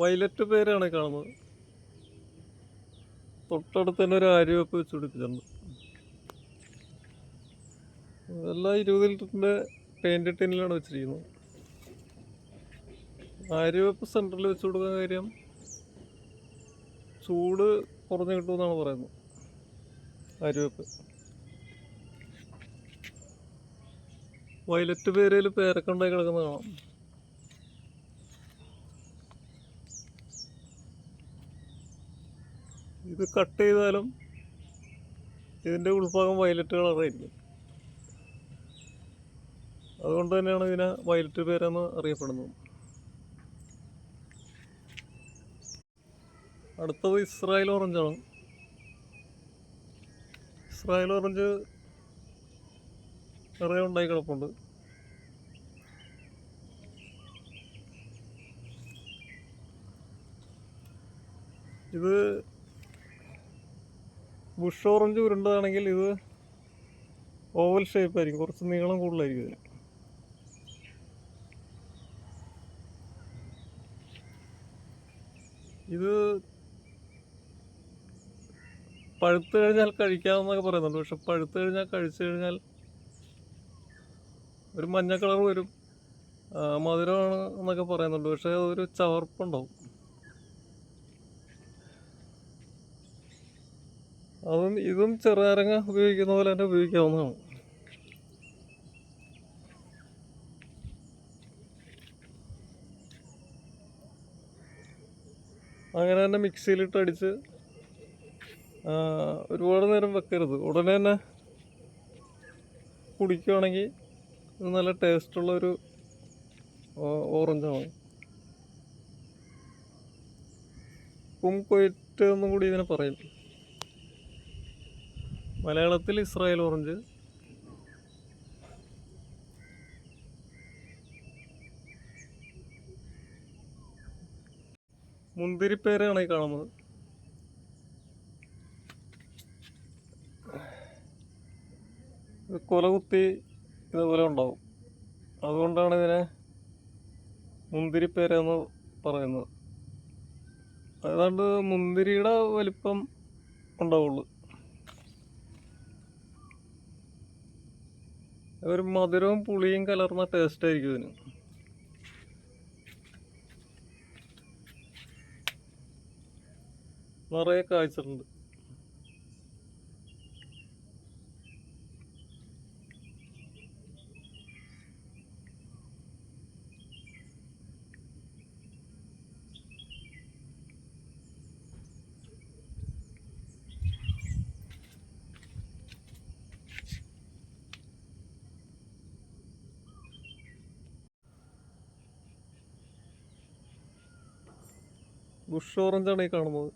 Violet പേരാണ് കാണുന്നത്. തൊട്ടടുത്ത് തന്നെ ഒരു ആര്യവെപ്പ് വെച്ച് പിടിപ്പിച്ചിട്ടുണ്ട്. എല്ലാം 20 ലിറ്ററിന്റെ പെയിന്റ് ടിന്നിലാണ് വെച്ചിരിക്കുന്നത്. ആര്യവെപ്പ് സെന്ററിൽ വെച്ച് കൊടുക്കാൻ കാര്യം ചൂട് കുറഞ്ഞു കിട്ടുമെന്നാണ് പറയുന്നത്. ആര്യവെപ്പ് വയലറ്റ് പേരയിൽ പേരൊക്കെ ഉണ്ടായി കിടക്കുന്നത് കാണാം. ഇത് കട്ട് ചെയ്താലും ഇതിന്റെ ഉൾഭാഗം വയലറ്റ് കളറായിരിക്കും. അതുകൊണ്ട് തന്നെയാണ് ഇതിനെ വയലറ്റ് പേരെന്ന് അറിയപ്പെടുന്നത്. അടുത്തത് ഇസ്രായേൽ ഓറഞ്ചാണ്. ഇസ്രായേൽ ഓറഞ്ച് നിറയെ ഉണ്ടായി കിടപ്പുണ്ട്. ഇത് ബുഷ് ഓറഞ്ച് ഉരുണ്ടതാണെങ്കിൽ ഇത് ഓവൽ ഷേപ്പ് ആയിരിക്കും, കുറച്ച് നീളം കൂടുതലായിരിക്കും ഇതിന്. ഇത് പഴുത്ത് കഴിഞ്ഞാൽ കഴിക്കാമെന്നൊക്കെ പറയുന്നുണ്ട്. പക്ഷെ പഴുത്ത് കഴിഞ്ഞാൽ കഴിച്ചു കഴിഞ്ഞാൽ ഒരു മഞ്ഞ കളർ വരും, മധുരമാണ് എന്നൊക്കെ പറയുന്നുണ്ട്. പക്ഷെ അതൊരു ചവർപ്പുണ്ടാവും. ഇതും ചെറുനാരങ്ങ ഉപയോഗിക്കുന്ന പോലെ തന്നെ ഉപയോഗിക്കാവുന്നതാണ്. അങ്ങനെ തന്നെ മിക്സിയിലിട്ട് അടിച്ച് ഒരുപാട് നേരം വെക്കരുത്. ഉടനെ തന്നെ കുടിക്കുകയാണെങ്കിൽ ഇത് നല്ല ടേസ്റ്റുള്ളൊരു ഓറഞ്ചാണ്. കുംകൊയ്റ്റ് എന്നും കൂടി ഇതിനെ പറയും. മലയാളത്തിൽ ഇസ്രായേൽ ഓറഞ്ച്. മുന്തിരിപ്പേരയാണ് ഈ കാണുന്നത്. കൊലകുത്തി ഇതുപോലെ ഉണ്ടാവും. അതുകൊണ്ടാണ് ഇതിനെ മുന്തിരിപ്പേര എന്ന് പറയുന്നത്. ഏതാണ്ട് മുന്തിരിയുടെ വലിപ്പം ഉണ്ടാവുള്ളൂ. ഒരു മധുരവും പുളിയും കലർന്ന ടേസ്റ്റ് ആയിരിക്കും ഇതിന്. നിറയെ കായ്ച്ചിട്ടുണ്ട്. ബുഷ് ഓറഞ്ചാണ് ഈ കാണുന്നത്.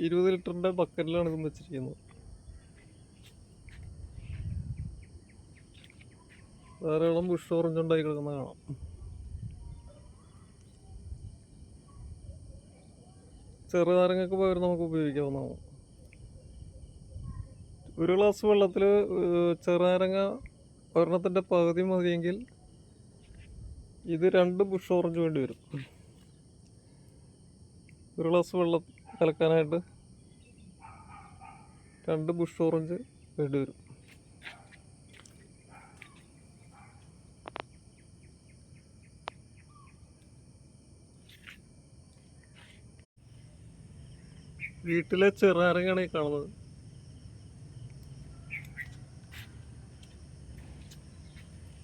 20 ലിറ്ററിന്റെ ബക്കറ്റിലാണ് ഇതും വെച്ചിരിക്കുന്നത്. ധാരാളം ബുഷ് ഓറഞ്ച് ഉണ്ടായി കിടക്കുന്ന കാണാം. ചെറുനാരങ്ങക്ക് പകരം നമുക്ക് ഉപയോഗിക്കാവുന്നതാണ്. ഒരു ഗ്ലാസ് വെള്ളത്തിൽ ചെറുനാരങ്ങ ഒരെണ്ണത്തിന്റെ പകുതി മതിയെങ്കിൽ ഇത് 2 ബുഷ് ഓറഞ്ച് വേണ്ടി വരും. ഒരു ഗ്ലാസ് വെള്ളം കലക്കാനായിട്ട് 2 ബുഷ് ഓറഞ്ച് വേണ്ടി വരും. വീട്ടിലെ ചെറുനാരങ്ങയാണ് ഈ കാണുന്നത്.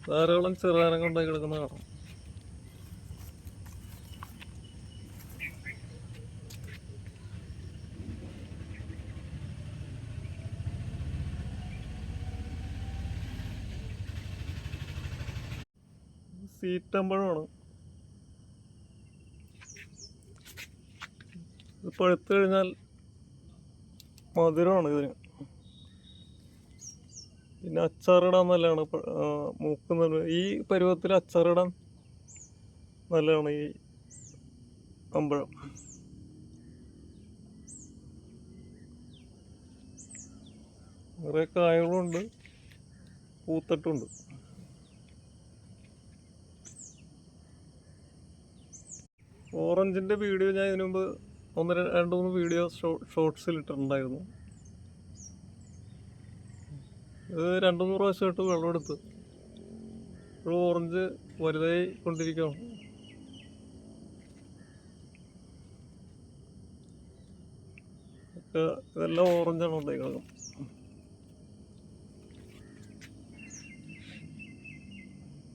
ധാരാളം ചെറുനാരങ്ങ ഉണ്ടായി കിടക്കുന്ന കാണാം. സീറ്റമ്പഴമാണ്. ഇത് പഴുത്ത് കഴിഞ്ഞാൽ മധുരമാണ് ഇതിന്. പിന്നെ അച്ചാറിടാൻ നല്ലതാണ്. മൂക്കുന്നത് ഈ പരുവത്തിൽ അച്ചാറിടാൻ നല്ലതാണ് ഈ അമ്പഴം. കുറേ കായകളുണ്ട്, പൂത്തട്ടുണ്ട്. ഓറഞ്ചിൻ്റെ വീഡിയോ ഞാൻ ഇതിനു മുമ്പ് രണ്ട് മൂന്ന് വീഡിയോ ഷോർട്സിൽ ഇട്ടിട്ടുണ്ടായിരുന്നു. ഇത് 2-3 പ്രാവശ്യമായിട്ട് വെള്ളമെടുത്ത് ഇപ്പോൾ ഓറഞ്ച് വലുതായി കൊണ്ടിരിക്കുകയാണ്. ഇതെല്ലാം ഓറഞ്ചാണ് ഉണ്ടായിരിക്കുന്നത്.